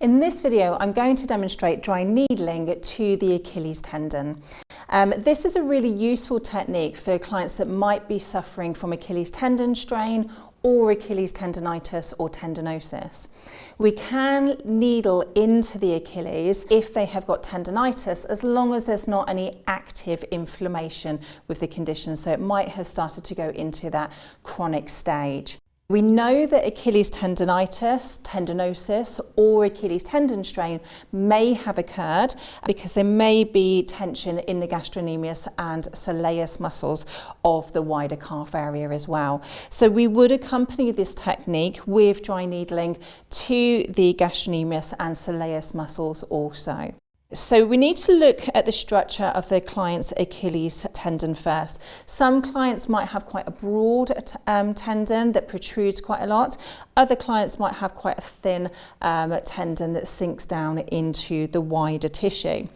In this video, I'm going to demonstrate dry needling to the Achilles tendon. This is a really useful technique for clients that might be suffering from Achilles tendon strain or Achilles tendonitis or tendonosis. We can needle into the Achilles if they have got tendonitis, as long as there's not any active inflammation with the condition, so it might have started to go into that chronic stage. We know that Achilles tendonitis, tendonosis, or Achilles tendon strain may have occurred because there may be tension in the gastrocnemius and soleus muscles of the wider calf area as well. So we would accompany this technique with dry needling to the gastrocnemius and soleus muscles also. So we need to look at the structure of the client's Achilles tendon first. Some clients might have quite a broad tendon that protrudes quite a lot. Other clients might have quite a thin tendon that sinks down into the wider tissue.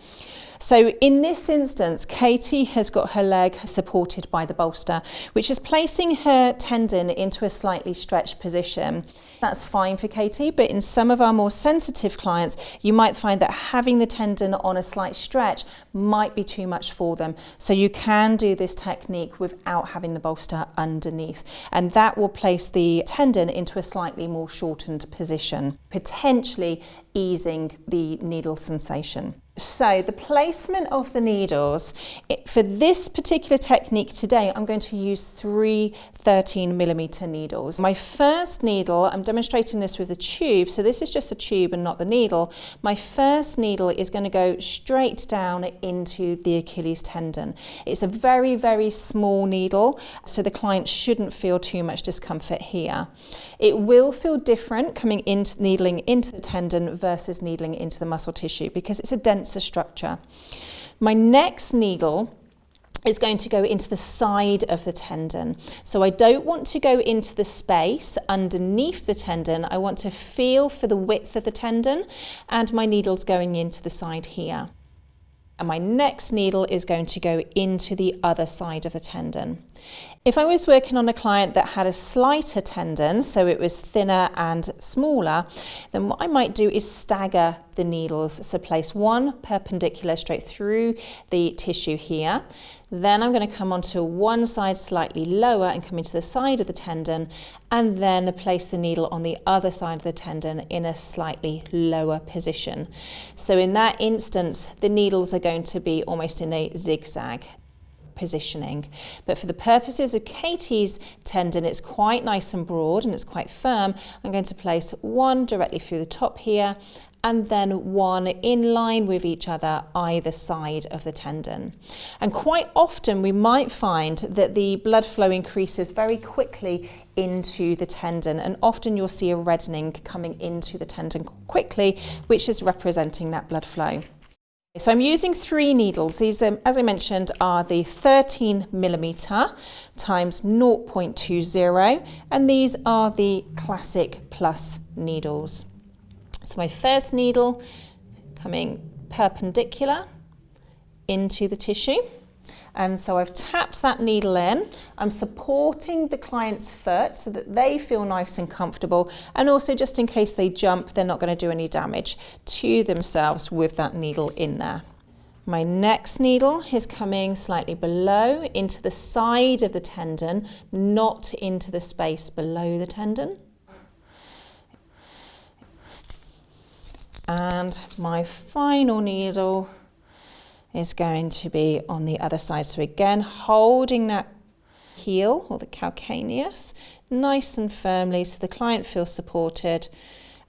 So in this instance, Katie has got her leg supported by the bolster, which is placing her tendon into a slightly stretched position. That's fine for Katie, but in some of our more sensitive clients, you might find that having the tendon on a slight stretch might be too much for them. So you can do this technique without having the bolster underneath, and that will place the tendon into a slightly more shortened position, potentially easing the needle sensation. So the placement of the needles, for this particular technique today, I'm going to use 3 13mm needles. My first needle, I'm demonstrating this with a tube, so this is just a tube and not the needle. My first needle is going to go straight down into the Achilles tendon. It's a very, very small needle, so the client shouldn't feel too much discomfort here. It will feel different coming into needling into the tendon versus needling into the muscle tissue because it's a denser structure. My next needle is going to go into the side of the tendon. So I don't want to go into the space underneath the tendon. I want to feel for the width of the tendon, and my needle's going into the side here. And my next needle is going to go into the other side of the tendon. If I was working on a client that had a slighter tendon, so it was thinner and smaller, then what I might do is stagger the needles. So place one perpendicular straight through the tissue here. Then I'm going to come onto one side slightly lower and come into the side of the tendon, and then place the needle on the other side of the tendon in a slightly lower position. So in that instance, the needles are going to be almost in a zigzag positioning. But for the purposes of Katie's tendon, it's quite nice and broad and it's quite firm. I'm going to place one directly through the top here, and then one in line with each other either side of the tendon. And quite often we might find that the blood flow increases very quickly into the tendon, and often you'll see a reddening coming into the tendon quickly, which is representing that blood flow. So I'm using 3 needles. These, as I mentioned, are the 13mm times 0.20, and these are the classic plus needles. So my first needle coming perpendicular into the tissue. And so I've tapped that needle in. I'm supporting the client's foot so that they feel nice and comfortable, and also just in case they jump, they're not going to do any damage to themselves with that needle in there. My next needle is coming slightly below into the side of the tendon, not into the space below the tendon. And my final needle is going to be on the other side. So again, holding that heel or the calcaneus nice and firmly so the client feels supported,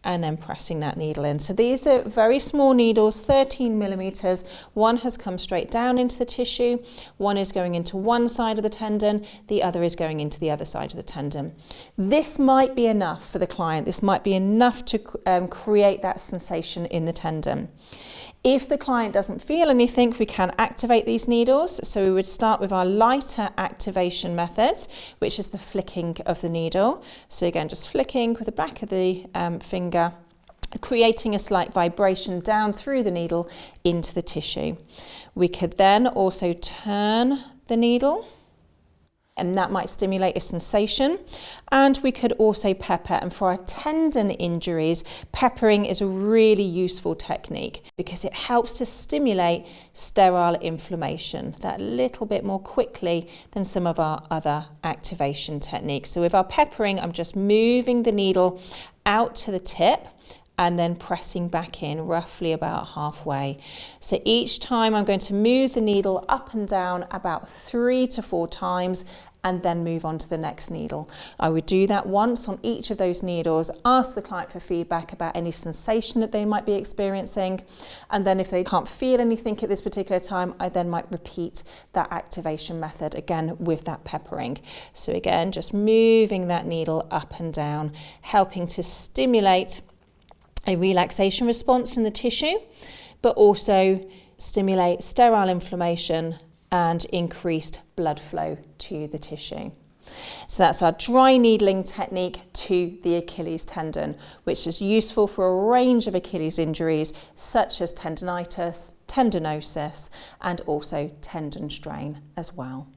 and then pressing that needle in. So these are very small needles, 13mm. One has come straight down into the tissue, one is going into one side of the tendon, the other is going into the other side of the tendon. This might be enough for the client. This might be enough to create that sensation in the tendon. If the client doesn't feel anything, we can activate these needles. So we would start with our lighter activation methods, which is the flicking of the needle. So again, just flicking with the back of the finger, creating a slight vibration down through the needle into the tissue. We could then also turn the needle and that might stimulate a sensation. And we could also pepper, and for our tendon injuries, peppering is a really useful technique because it helps to stimulate sterile inflammation that little bit more quickly than some of our other activation techniques. So with our peppering, I'm just moving the needle out to the tip and then pressing back in roughly about halfway. So each time I'm going to move the needle up and down about 3 to 4 times and then move on to the next needle. I would do that once on each of those needles, ask the client for feedback about any sensation that they might be experiencing, and then if they can't feel anything at this particular time, I then might repeat that activation method again with that peppering. So again, just moving that needle up and down, helping to stimulate a relaxation response in the tissue, but also stimulate sterile inflammation and increased blood flow to the tissue. So that's our dry needling technique to the Achilles tendon, which is useful for a range of Achilles injuries such as tendonitis, tendonosis, and also tendon strain as well.